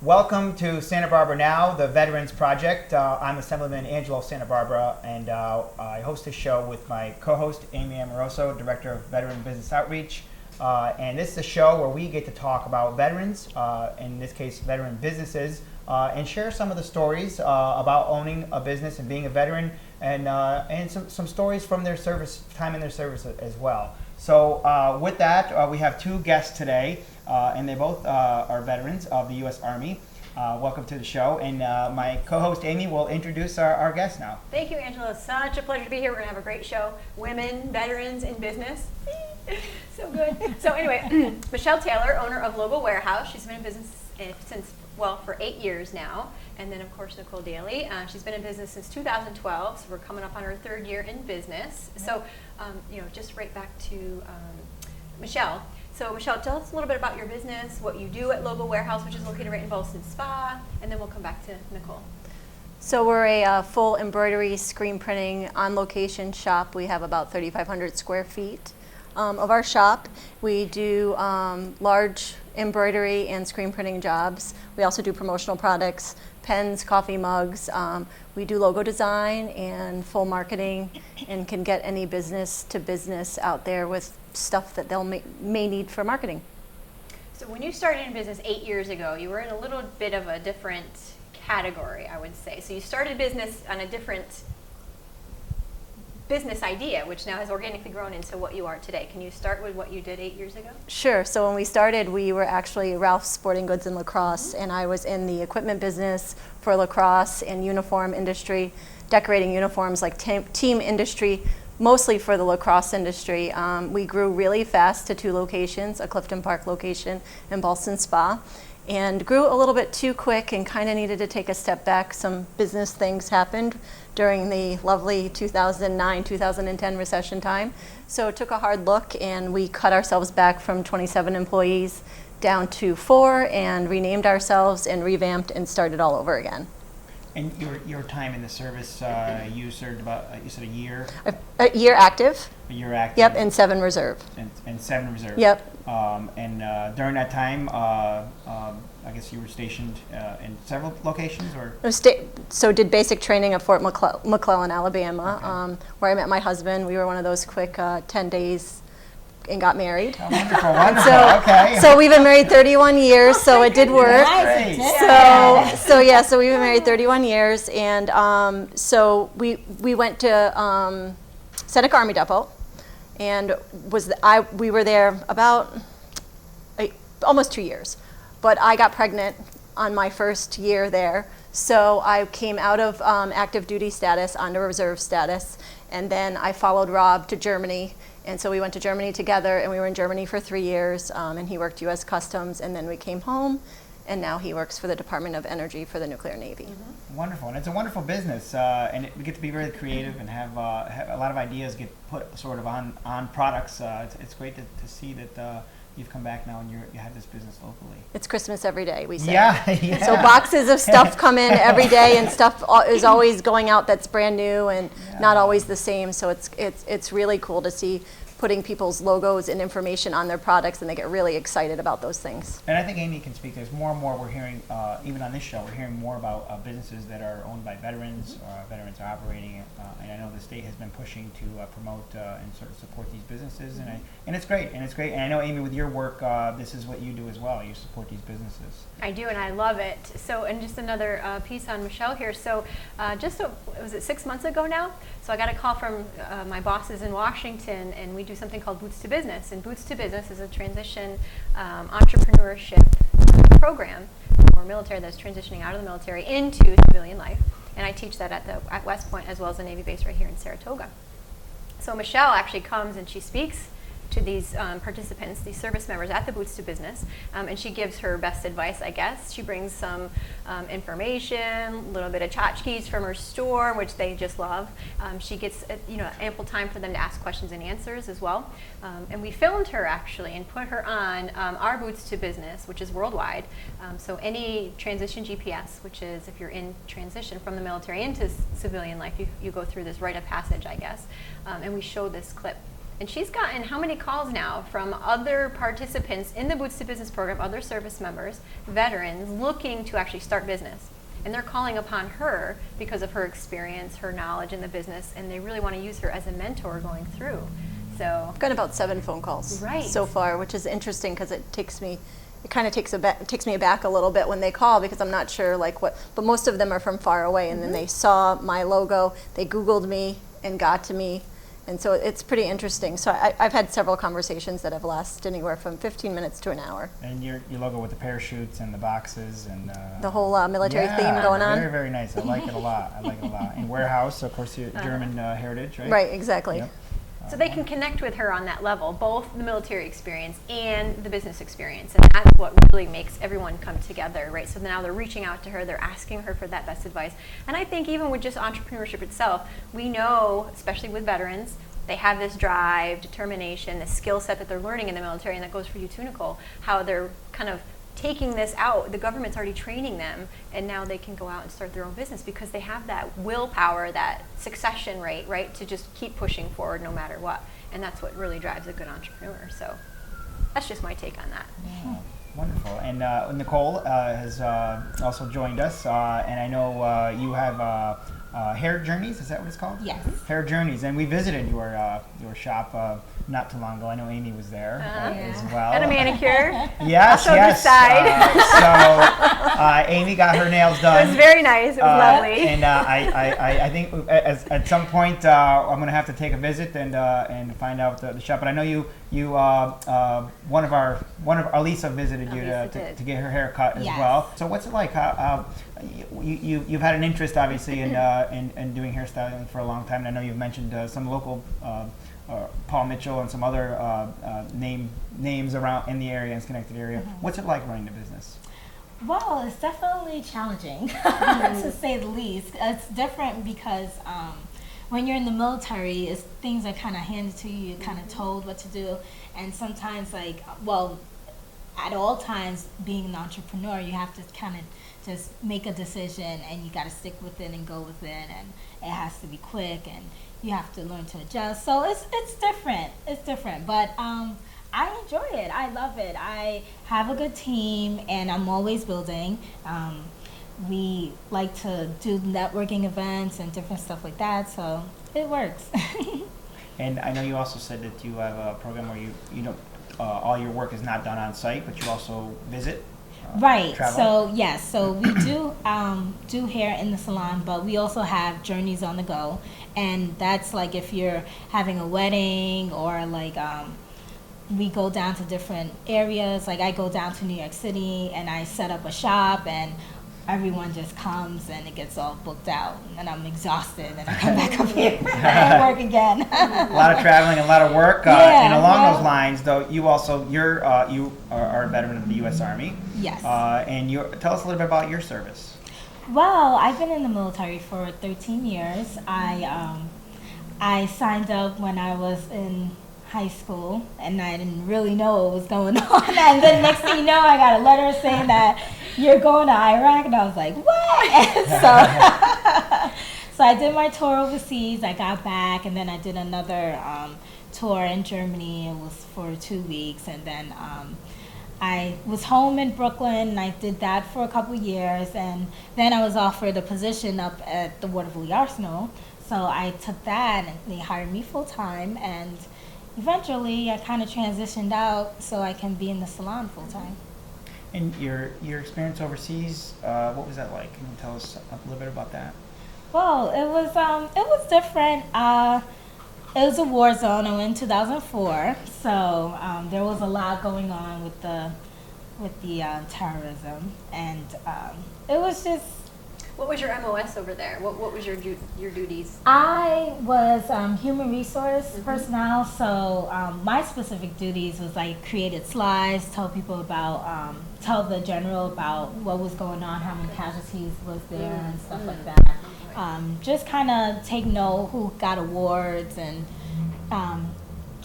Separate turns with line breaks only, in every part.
Welcome to Santa Barbara Now, the Veterans Project. I'm Assemblyman Angelo Santabarbara, and I host this show with my co-host Amy Amoroso, Director of Veteran Business Outreach. And this is a show where we get to talk about veterans, in this case veteran businesses, and share some of the stories about owning a business and being a veteran, and some stories from their service, time in their service as well. So with that, we have two guests today, and they both are veterans of the U.S. Army. Welcome to the show, and my co-host Amy will introduce our guests now.
Thank you, Angela. Such a pleasure to be here. We're going to have a great show. Women, veterans in business. So good. So anyway, Michelle Taylor, owner of Logo Warehouse. She's been in business for 8 years now. And then, of course, Nicole Daly. She's been in business since 2012, so we're coming up on her 3rd year in business. So, just right back to Michelle. So, Michelle, tell us a little bit about your business, what you do at Logo Warehouse, which is located right in Ballston Spa, and then we'll come back to Nicole.
So we're a full embroidery, screen printing, on-location shop. We have about 3,500 square feet of our shop. We do large embroidery and screen printing jobs. We also do promotional products, pens, coffee mugs. We do logo design and full marketing, and can get any business to business out there with stuff that they'll may need for marketing.
So when you started in business 8 years ago, you were in a little bit of a different category, I would say. So you started business on a different business idea, which now has organically grown into what you are today. Can you start with what you did 8 years ago?
Sure. So when we started, we were actually Ralph's Sporting Goods and Lacrosse, and I was in the equipment business for lacrosse and uniform industry, decorating uniforms like team industry, mostly for the lacrosse industry. We grew really fast to 2 locations, a Clifton Park location and Ballston Spa, and grew a little bit too quick and kind of needed to take a step back. Some business things happened during the lovely 2009-2010 recession time. So took a hard look, and we cut ourselves back from 27 employees down to 4, and renamed ourselves and revamped and started all over again.
And your time in the service, you served about, you said a year?
A year active.
A year active.
Yep, and 7 reserve.
And 7 reserve.
Yep.
And during that time, I guess you were stationed in several locations, or?
So did basic training at Fort McClellan, Alabama, okay. Where I met my husband. We were one of those quick 10 days and got married.
Oh, wonderful, wonderful. Okay.
So we've been married 31 years, so it did work.
Great.
So we've been married 31 years, and so we went to Seneca Army Depot, and we were there about almost 2 years, but I got pregnant on my first year there, so I came out of active duty status onto reserve status, and then I followed Rob to Germany. And so we went to Germany together, and we were in Germany for 3 years, and he worked U.S. Customs, and then we came home, and now he works for the Department of Energy for the Nuclear Navy.
Mm-hmm. Wonderful, and it's a wonderful business, and we get to be very creative and have a lot of ideas get put sort of on products. It's great to see that you've come back now and you have this business locally.
It's Christmas every day, we say.
Yeah.
So boxes of stuff come in every day, and stuff is always going out that's brand new and not always the same. So it's really cool to see putting people's logos and information on their products, and they get really excited about those things.
And I think Amy can speak. There's more and more we're hearing, even on this show, we're hearing more about businesses that are owned by veterans, veterans are operating, and I know the state has been pushing to promote and sort of support these businesses, and it's great, and I know, Amy, with your work, this is what you do as well. You support these businesses.
I do, and I love it. So, and just another piece on Michelle here. So, was it 6 months ago now? So I got a call from my bosses in Washington, and we do something called Boots to Business. And Boots to Business is a transition entrepreneurship program for military that's transitioning out of the military into civilian life. And I teach that at West Point, as well as a Navy base right here in Saratoga. So Michelle actually comes and she speaks to these participants, these service members at the Boots to Business, and she gives her best advice, I guess. She brings some information, a little bit of tchotchkes from her store, which they just love. She gets ample time for them to ask questions and answers as well. And we filmed her actually and put her on our Boots to Business, which is worldwide. So any transition GPS, which is if you're in transition from the military into civilian life, you go through this rite of passage, I guess. And we show this clip And she's gotten how many calls now from other participants in the Boots to Business program, other service members, veterans, looking to actually start business. And they're calling upon her because of her experience, her knowledge in the business, and they really want to use her as a mentor going through. So
I've got about 7 phone calls so far, which is interesting because it kind of takes me aback a little bit when they call, because I'm not sure like what, but most of them are from far away, and then they saw my logo, they Googled me and got to me. And so it's pretty interesting. So I've had several conversations that have lasted anywhere from 15 minutes to an hour.
And your logo with the parachutes and the boxes and
the whole military theme going on.
Very, very nice. I like it a lot. And warehouse, of course, your German heritage, right?
Right, exactly.
Yep.
So they can connect with her on that level, both the military experience and the business experience. And that's what really makes everyone come together, right? So now they're reaching out to her, they're asking her for that best advice. And I think even with just entrepreneurship itself, we know, especially with veterans, they have this drive, determination, the skill set that they're learning in the military, and that goes for you too, Nicole, how they're kind of taking this out. The government's already training them, and now they can go out and start their own business because they have that willpower, that succession rate, right, to just keep pushing forward no matter what. And that's what really drives a good entrepreneur. So that's just my take on that.
Yeah, wonderful. And Nicole has also joined us, and I know you have Hair Journeys, is that what it's called?
Yes.
Hair Journeys, and we visited your shop not too long ago. I know Amy was there as well.
And a manicure.
Yes,
I'll show
yes.
this side.
So Amy got her nails done.
It was very nice. It was lovely.
And I think at some point I'm going to have to take a visit and find out the shop. But I know you one of our Alisa visited you to get her hair cut as well. So what's it like? You've had an interest obviously in doing hairstyling for a long time. And I know you've mentioned some local Paul Mitchell and some other names around in the area, in Schenectady area. What's it like running the business?
Well, it's definitely challenging, to say the least. It's different because when you're in the military, things are kind of handed to you, you're kind of told what to do. And sometimes, at all times, being an entrepreneur, you have to kind of just make a decision, and you got to stick with it and go with it, and it has to be quick, and you have to learn to adjust. So it's different, but I enjoy it. I love it. I have a good team, and I'm always building. We like to do networking events and different stuff like that, so it works.
And I know you also said that you have a program where you don't all your work is not done on site, but you also visit.
Right.
Travel?
So yes. So we do hair in the salon, but we also have journeys on the go, and that's like if you're having a wedding or we go down to different areas. Like I go down to New York City and I set up a shop, and everyone just comes and it gets all booked out, and I'm exhausted, and I come back up here and work again.
A lot of traveling, a lot of work, and along those lines, though, you are a veteran of the U.S. Army.
Yes.
And tell us a little bit about your service.
Well, I've been in the military for 13 years. I signed up when I was in high school, and I didn't really know what was going on. And then next thing you know, I got a letter saying that you're going to Iraq, and I was like, what? And so I did my tour overseas. I got back, and then I did another tour in Germany. It was for 2 weeks, and then I was home in Brooklyn, and I did that for a couple years, and then I was offered a position up at the Waterville Arsenal. So I took that, and they hired me full time, and eventually I kind of transitioned out so I can be in the salon full time.
And your experience overseas, what was that like? Can you tell us a little bit about that?
Well, it was different. It was a war zone. I went in 2004, so there was a lot going on with the terrorism, and it was just.
What was your MOS over there? What was your duties?
I was human resource personnel, so my specific duties was created slides, tell people about, tell the general about what was going on, how many casualties was there, and stuff like that. Just kind of take note who got awards and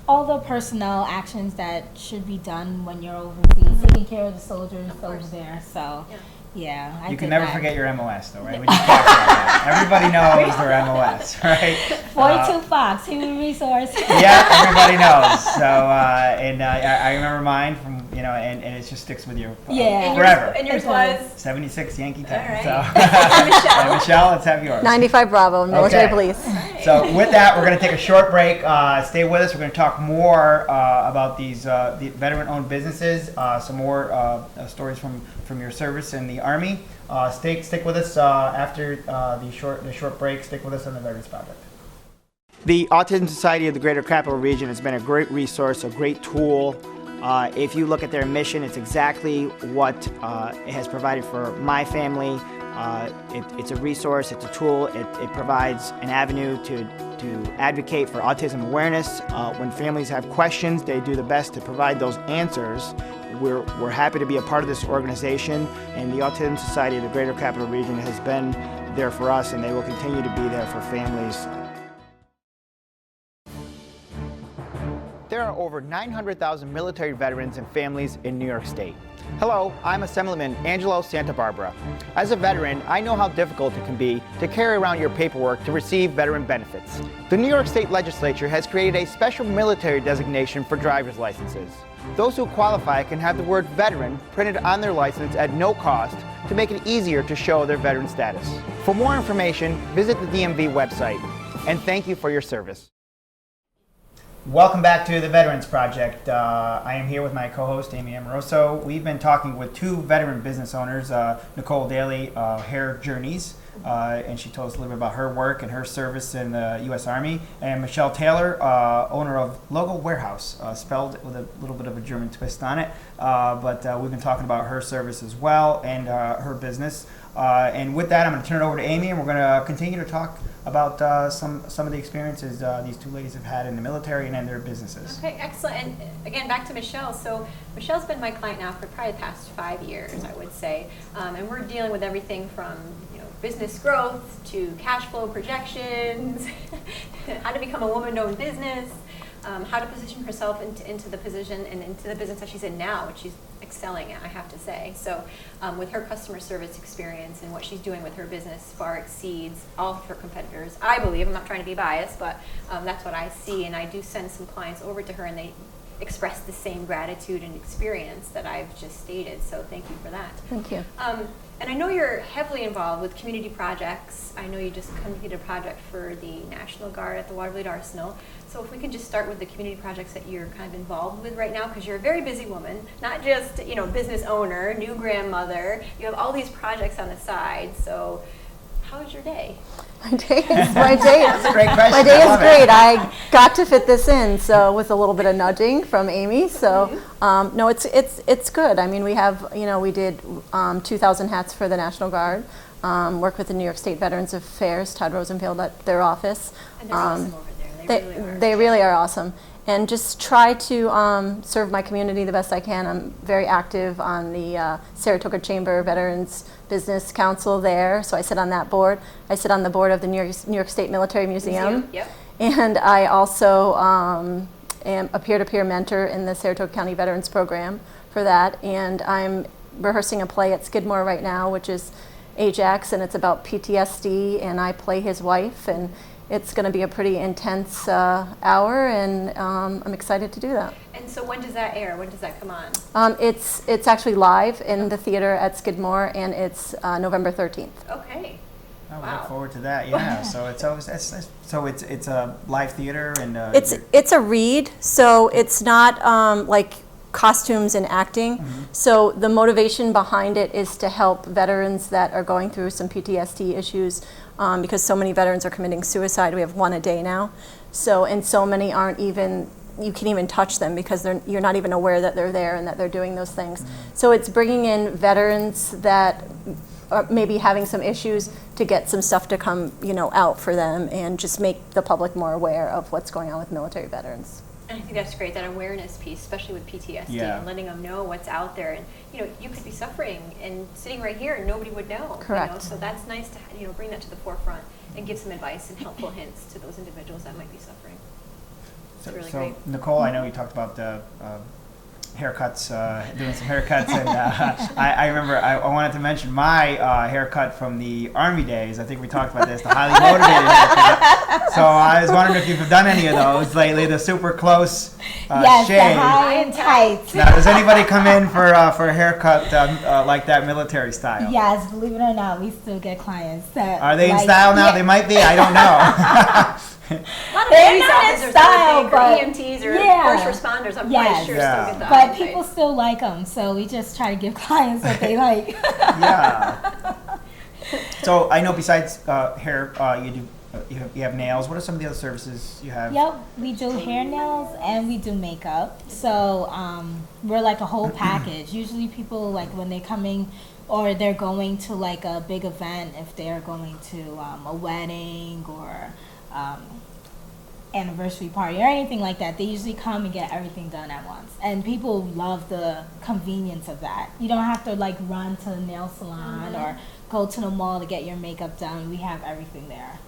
all the personnel actions that should be done when you're overseas, taking care of the soldiers over there. So Yeah, I
You can
did
never
that.
forget your MOS, though, right? We just talked about that. Everybody knows their MOS, right?
42 Fox, Human Resource.
Yeah, everybody knows. So, I remember mine from, and it just sticks with you
Yeah.
forever.
And yours
It does.
was?
76 Yankee
All
time.
right.
So,
Michelle.
and Michelle, let's have yours.
95 Bravo, military
Okay.
police.
So with that, we're going to take a short break. Stay with us. We're going to talk more about these the veteran-owned businesses. Some more stories from your service in the Army. Stick with us after the short break. Stick with us on the Veterans Project. The Autism Society of the Greater Capital Region has been a great resource, a great tool. If you look at their mission, it's exactly what it has provided for my family. It's a resource, it's a tool, it provides an avenue to advocate for autism awareness. When families have questions, they do the best to provide those answers. We're happy to be a part of this organization, and the Autism Society of the Greater Capital Region has been there for us, and they will continue to be there for families. There are over 900,000 military veterans and families in New York State. Hello, I'm Assemblyman Angelo Santabarbara. As a veteran, I know how difficult it can be to carry around your paperwork to receive veteran benefits. The New York State Legislature has created a special military designation for driver's licenses. Those who qualify can have the word veteran printed on their license at no cost to make it easier to show their veteran status. For more information, visit the DMV website. And thank you for your service. Welcome back to the Veterans Project. I am here with my co-host, Amy Amoroso. We've been talking with two veteran business owners, Nicole Daly, Hair Journeys, and she told us a little bit about her work and her service in the U.S. Army, and Michelle Taylor, owner of Logo Warehouse, spelled with a little bit of a German twist on it, but we've been talking about her service as well and her business. And with that, I'm going to turn it over to Amy, and we're going to continue to talk about some of the experiences these two ladies have had in the military and in their businesses.
Okay, excellent. And again, back to Michelle. So Michelle's been my client now for probably the past 5 years, I would say. And we're dealing with everything from business growth to cash flow projections, how to become a woman-owned business, how to position herself into the position and into the business that she's in now, which she's excelling at, I have to say. So with her customer service experience and what she's doing with her business far exceeds all of her competitors, I believe. I'm not trying to be biased, but that's what I see. And I do send some clients over to her, and they express the same gratitude and experience that I've just stated. So thank you for that.
Thank you.
And I know you're heavily involved with community projects. I know you just completed a project for the National Guard at the Waterloo Arsenal. So if we could just start with the community projects that you're kind of involved with right now, because you're a very busy woman, not just business owner, new grandmother. You have all these projects on the side. So how was your day?
My day
That's a great question.
My day
I
is
love
great.
it.
I got to fit this in, so with a little bit of nudging from Amy. So no, it's good. I mean, we have we did 2,000 hats for the National Guard. Work with the New York State Veterans Affairs, Todd Rosenfield at their office.
And they're awesome over there.
They really are awesome. And just try to serve my community the best I can. I'm very active on the Saratoga Chamber Veterans Business Council there, so I sit on that board. I sit on the board of the New York State Military Museum.
Yep.
And I also am a peer-to-peer mentor in the Saratoga County Veterans Program for that. And I'm rehearsing a play at Skidmore right now, which is Ajax, and it's about PTSD, and I play his wife, and it's going to be a pretty intense hour, and I'm excited to do that.
And so when does that air? When does that come on?
It's actually live in the theater at Skidmore, and it's November 13th.
Okay.
Oh, we
Wow.
look forward to that. Yeah. So it's always it's a live theater and
It's a read, so it's not like costumes and acting.
Mm-hmm.
So the motivation behind it is to help veterans that are going through some PTSD issues, because so many veterans are committing suicide. We have one a day now. And so many aren't even, you can't even touch them because you're not even aware that they're there and that they're doing those things.
Mm-hmm.
So it's bringing in veterans that are maybe having some issues to get some stuff to come out for them and just make the public more aware of what's going on with military veterans.
And I think that's great, that awareness piece, especially with PTSD,
Yeah.
and letting them know what's out there. And you could be suffering and sitting right here and nobody would know.
Correct.
So that's nice to bring that to the forefront and give some advice and helpful hints to those individuals that might be suffering. It's really great.
Nicole, I know you talked about the haircuts, doing some haircuts, and I remember I wanted to mention my haircut from the Army days. I think we talked about this, the highly motivated haircut. So I was wondering if you've done any of those lately, the super close
Yes,
shave.
the high and tight.
Now, does anybody come in for a haircut like that, military style?
Yes, believe it or not, we still get clients that
Are they in
like-
style now?
Yeah.
They might be. I don't know.
A lot of
They're
police
not in
officers,
style,
I think, or
but-
EMTs or
yeah.
first responders. I'm
Yes.
quite sure
Yeah.
still get that.
But people still like them, so we just try to give clients what they like.
Yeah. So I know besides hair, you do you have nails. What are some of the other services you have?
Yep, we do hair, nails, and we do makeup. So we're like a whole package. Usually people, like when they're coming or they're going to like a big event, if they're going to a wedding or anniversary party or anything like that, they usually come and get everything done at once. And people love the convenience of that. You don't have to like run to the nail salon or go to the mall to get your makeup done. We have everything there.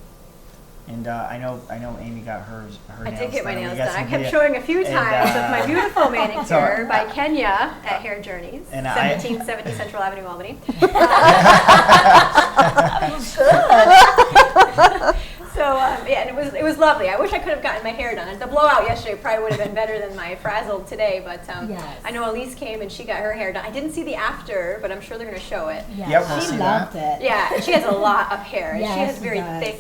And I know Amy got her
I
nails
did get my
done. We
nails
got
done. I
some
kept
video.
showing a few
And,
times with my beautiful manicure
so-
by Kenya at Hair Journeys,
And I-
1770 Central Avenue, Albany. So yeah, and it was lovely. I wish I could have gotten my hair done. The blowout yesterday probably would have been better than my frazzled today. But
Yes.
I know Elise came and she got her hair done. I didn't see the after, but I'm sure they're going to show it.
Yeah,
Yep, we'll
she
see
loved
that.
it.
Yeah, she has a lot of hair. And she
Yes,
has
she
very
does.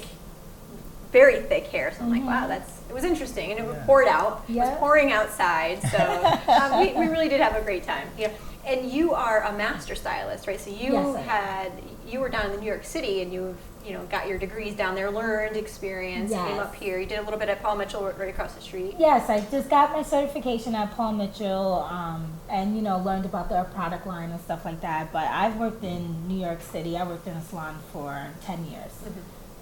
very thick hair. So I'm like, wow, it was interesting, and it
Yeah.
poured out. It
Yeah.
was pouring outside, so we really did have a great time. Yeah, and you are a master stylist, right? So you
Yes, I
you were down in New York City, and you got your degrees down there, learned experience, came
Yes.
up here. You did a little bit at Paul Mitchell right across the street.
Yes, I just got my certification at Paul Mitchell, and learned about their product line and stuff like that. But I've worked in New York City. I worked in a salon for 10 years.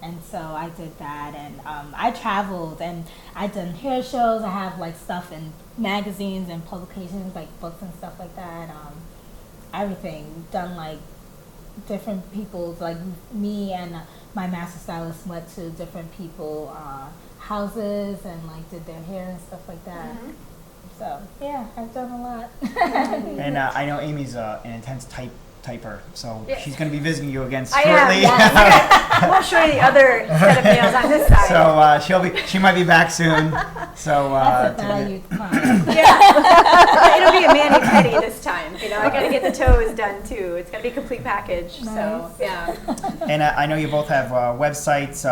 And so I did that, and I traveled, and I've done hair shows. I have like stuff in magazines and publications, like books and stuff like that. Everything done, like different people's, like me and my master stylist went to different people houses and like did their hair and stuff like that. So yeah, I've done a lot.
And I know Amy's an intense typer, so
Yeah.
she's going to be visiting you again
I
shortly.
am. I won't show you the other set of nails on this side.
So she might be back soon. So
That's a
to get-
valued client.
Yeah, it'll be a mani-pedi this time. I got to get the toes done too. It's got to be a complete package. So
Nice.
yeah.
And I know you both have websites.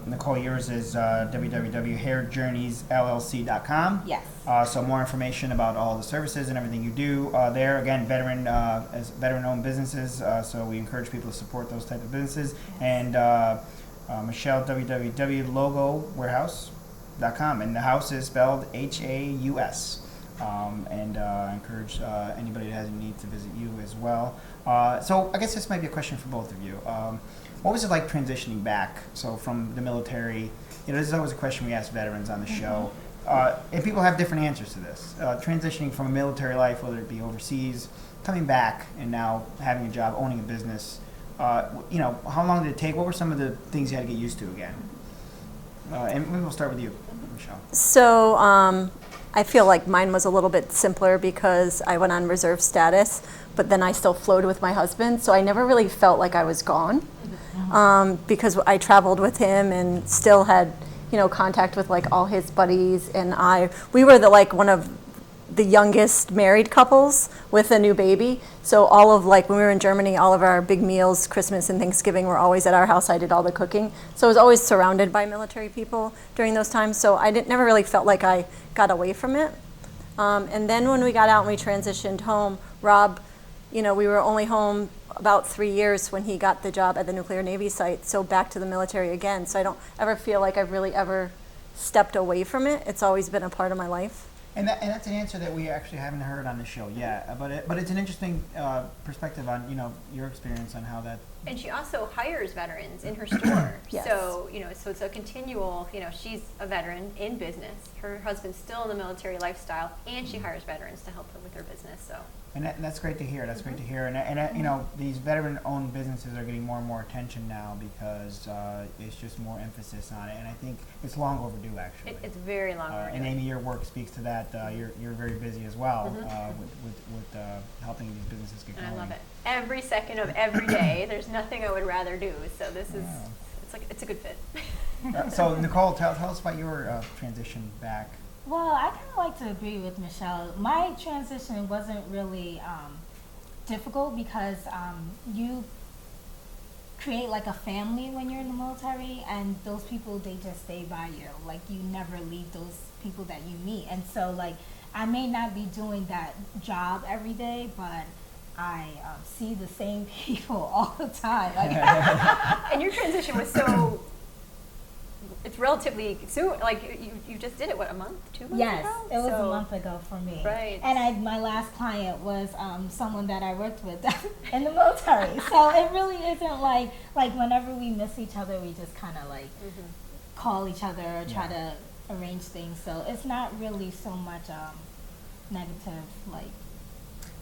Nicole, yours is www.hairjourneysllc.com.
Yes.
So more information about all the services and everything you do there. Again, veteran-owned businesses. So we encourage people to support those type of businesses. And Michelle, www.logowarehouse.com, and the house is spelled Haus. And I encourage anybody that has a need to visit you as well. So I guess this might be a question for both of you. What was it like transitioning back? So from the military, this is always a question we ask veterans on the show. And people have different answers to this. Transitioning from a military life, whether it be overseas, coming back, and now having a job, owning a business. How long did it take? What were some of the things you had to get used to again? And maybe we'll start with you, Michelle.
So I feel like mine was a little bit simpler because I went on reserve status, but then I still floated with my husband, so I never really felt like I was gone because I traveled with him and still had contact with like all his buddies, and we were one of the youngest married couples with a new baby. So all of when we were in Germany, all of our big meals, Christmas and Thanksgiving, were always at our house. I did all the cooking. So I was always surrounded by military people during those times. So I never really felt like I got away from it. And then when we got out and we transitioned home, Rob, we were only home about 3 years when he got the job at the nuclear Navy site. So back to the military again. So I don't ever feel like I've really ever stepped away from it. It's always been a part of my life.
And that's an answer that we actually haven't heard on the show yet. But it's an interesting perspective on your experience on how that
And she also hires veterans in her store.
Yes.
So, so it's a continual, she's a veteran in business. Her husband's still in the military lifestyle, and she hires veterans to help her with her business. So.
And that's great to hear. That's great to hear. And these veteran-owned businesses are getting more and more attention now because it's just more emphasis on it. And I think it's long overdue, actually.
It's very long overdue.
And Amy, your work speaks to that. You're very busy as well with helping these businesses get going.
I love it. Every second of every day, there's nothing I would rather do. So this is, it's a good fit.
So Nicole, tell us about your transition back.
Well, I kind of like to agree with Michelle. My transition wasn't really difficult because you create like a family when you're in the military, and those people, they just stay by you. Like, you never leave those people that you meet. And so, like, I may not be doing that job every day, but I see the same people all the time. Like,
and your transition was so, it's relatively soon, like you just did it, what, a month, 2 months ago?
yes, it was a month ago for me.
Right.
And my last client was someone that I worked with in the military. So it really isn't like whenever we miss each other, we just kind of like call each other or try to arrange things. So it's not really so much negative, like.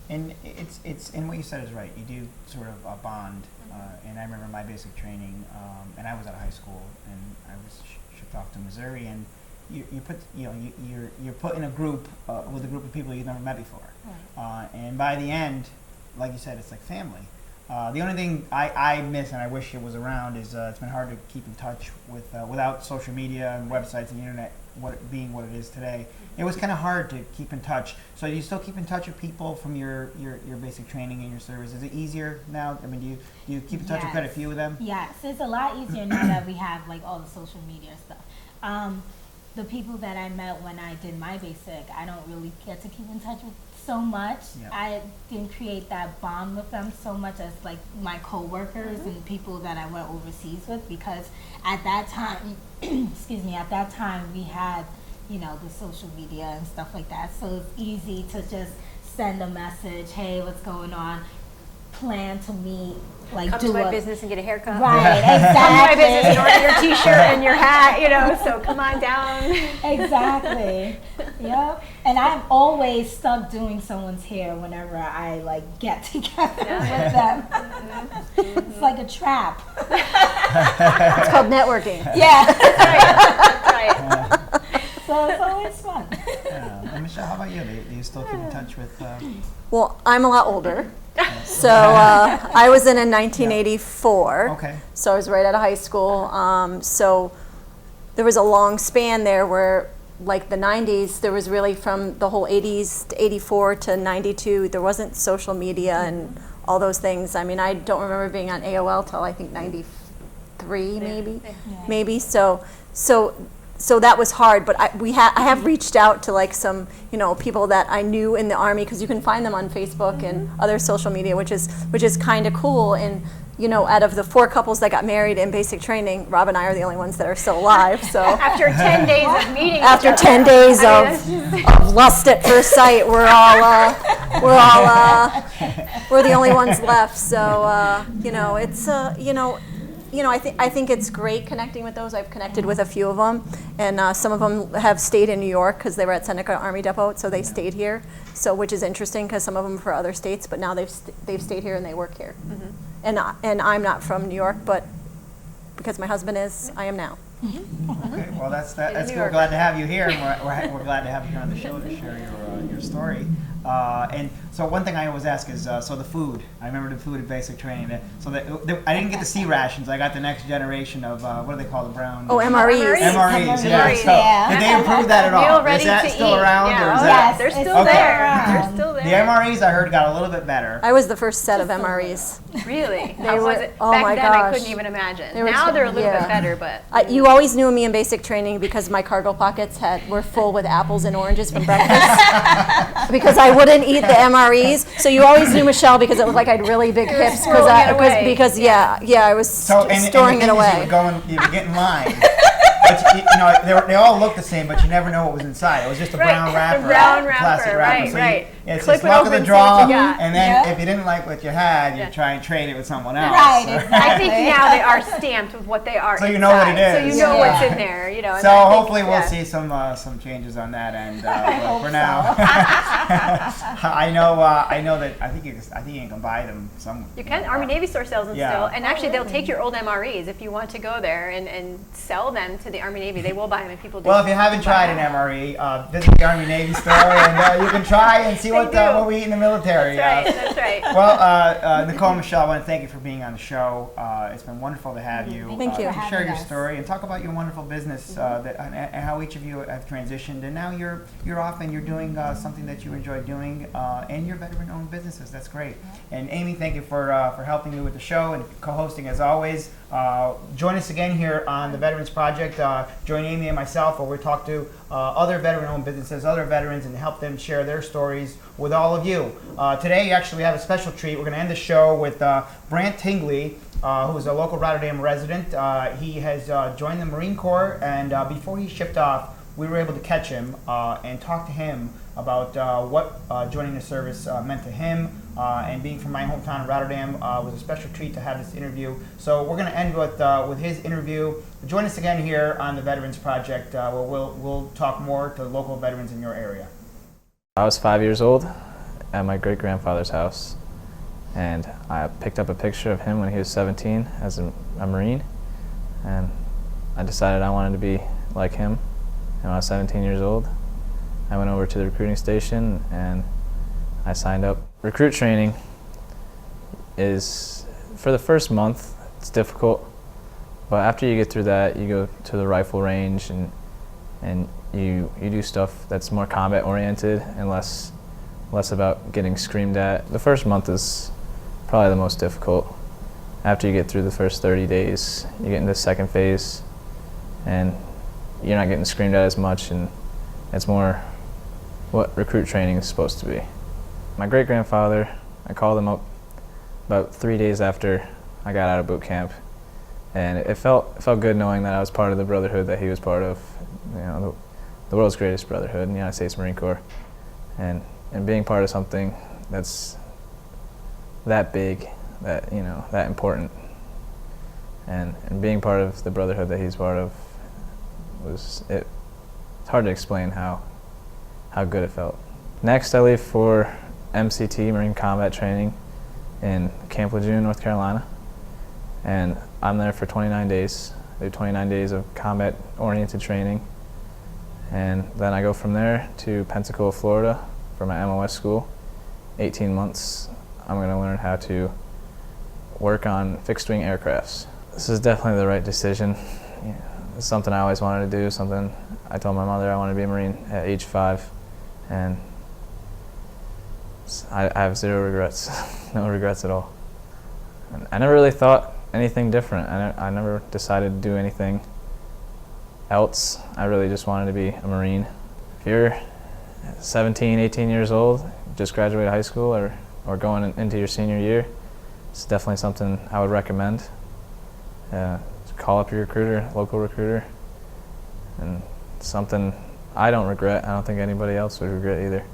And it's and what you said is right. You do sort of a bond, and I remember my basic training, and I was out of high school, and I was shipped off to Missouri, and you're put in a group with a group of people you've never met before, and by the end, like you said, it's like family. The only thing I miss and I wish it was around is it's been hard to keep in touch with without social media and websites and the internet being what it is today. It was kind of hard to keep in touch. So do you still keep in touch with people from your basic training and your service? Is it easier now? I mean, do you keep in touch with quite a few of them?
Yes, it's a lot easier now that we have like all the social media stuff. The people that I met when I did my basic, I don't really get to keep in touch with so much.
Yep.
I didn't create that bond with them so much as like my co-workers and people that I went overseas with, because at that time, at that time we had, the social media and stuff like that. So it's easy to just send a message, hey, what's going on? Plan to meet, like
come
do
to my business and get a haircut.
Right,
Come to my
exactly.
business and order your t-shirt and your hat, so come on down.
Exactly. Yep. And I'm always stuck doing someone's hair whenever I like get together with them. It's like a trap.
It's called networking.
Yeah.
That's right.
So it's always fun.
And Michelle, how about you? Do you still keep in touch with?
Well, I'm a lot older. So I was in 1984.
Okay.
So I was right out of high school. So there was a long span there where, like the 90s, there was really from the whole 80s to 84 to 92, there wasn't social media and all those things. I mean, I don't remember being on AOL till I think 93 maybe. So that was hard, but I have reached out to like some people that I knew in the Army, because you can find them on Facebook and other social media, which is kind of cool. And out of the 4 couples that got married in basic training, Rob and I are the only ones that are still alive. So
After 10 days of meeting
after 10 days of lust at first sight, we're the only ones left. So it's I think it's great connecting with those. I've connected with a few of them, and some of them have stayed in New York because they were at Seneca Army Depot, so they stayed here. So which is interesting because some of them are for other states, but now they've stayed here and they work here. And I'm not from New York, but because my husband is, I am now.
Okay, well that's good. We're glad to have you here, and we're glad to have you here on the show to share your story. And so one thing I always ask is, so the food. I remember the food at basic training. I didn't get the C rations. I got the next generation of what do they call the brown?
Oh, MREs.
MREs. Yeah. So
Yeah.
did they improve that at all?
Meal ready
Is that
to
still
eat.
around?
Yeah.
Or is
Oh,
that?
yes, they're
It's
still
okay.
there.
Okay.
They're still there.
The MREs I heard got a little bit better.
I was the first set of MREs.
Really?
They
How was
were-
it?
oh
Back
my
then, I
gosh.
couldn't even imagine.
They were
Now they're a little
yeah.
bit better, but
You always knew me in basic training because my cargo pockets were full with apples and oranges from breakfast. Because I wouldn't eat the MREs, so you always knew Michelle because it looked like I had really big hips.
squirreling it away.
Because I was storing it away.
You would get in line. but they all look the same, but you never know what was inside. It was just a brown wrapper,
the brown
plastic
wrapper,
wrapper.
right,
So
right.
it's
Clip
just
it
luck of
open,
the
see what
draw,
you got.
and then
Yeah.
if you didn't like what you had, you
Yeah.
try and trade it with someone else.
Right,
So-
exactly.
I think now they are stamped with what they are.
So you know what it
inside.
is.
So you know
Yeah.
what's in there. You know. and
So
I think,
hopefully we'll
yeah.
see some changes on that end.
I
But
hope
for
so.
now, I know that I think you can buy them some.
You can. Army Navy store sells them
Yeah.
still. And actually, they'll
really?
take your old MREs if you want to go there and sell them to the Army Navy. They will buy them, and people do.
Well, if you haven't tried an MRE, visit the Army Navy store and you can try and see
They
what
do.
what we eat in the military.
That's right. That's right.
Well, Nicole, Michelle, I want to thank you for being on the show. It's been wonderful to have you.
Thank you.
To share your
Having us.
story and talk about your wonderful business and how each of you have transitioned. And now you're off and you're doing something that you enjoy doing, and you're veteran-owned businesses. That's great. And Amy, thank you for helping me with the show and co-hosting as always. Join us again here on the Veterans Project. Join Amy and myself where we talk to other veteran-owned businesses, other veterans, and help them share their stories with all of you. Today, actually, we have a special treat. We're going to end the show with Brant Tingley, who is a local Rotterdam resident. He has joined the Marine Corps, and before he shipped off, we were able to catch him and talk to him about what joining the service meant to him. And being from my hometown of Rotterdam was a special treat to have this interview. So we're going to end with his interview. Join us again here on the Veterans Project, where we'll talk more to local veterans in your area.
I was 5 years old at my great-grandfather's house, and I picked up a picture of him when he was 17 as a Marine, and I decided I wanted to be like him. And when I was 17 years old, I went over to the recruiting station and I signed up. Recruit training is, for the first month, it's difficult, but after you get through that, you go to the rifle range and you do stuff that's more combat oriented and less about getting screamed at. The first month is probably the most difficult. After you get through the first 30 days, you get into the second phase and you're not getting screamed at as much, and it's more what recruit training is supposed to be. My great-grandfather, I called him up about 3 days after I got out of boot camp, and it felt good knowing that I was part of the brotherhood that he was part of, the world's greatest brotherhood in the United States Marine Corps, and being part of something that's that big, that that important, and being part of the brotherhood that he's part of it's hard to explain how good it felt. Next, I leave for MCT, Marine Combat Training, in Camp Lejeune, North Carolina, and I'm there for 29 days. I do 29 days of combat-oriented training, and then I go from there to Pensacola, Florida, for my MOS school. 18 months. I'm going to learn how to work on fixed-wing aircrafts. This is definitely the right decision. It's something I always wanted to do, something I told my mother I wanted to be a Marine at age 5, and I have zero regrets, no regrets at all. And I never really thought anything different. I never decided to do anything else. I really just wanted to be a Marine. If you're 17, 18 years old, just graduated high school or going into your senior year, it's definitely something I would recommend. Call up your recruiter, local recruiter, and something I don't regret. I don't think anybody else would regret either.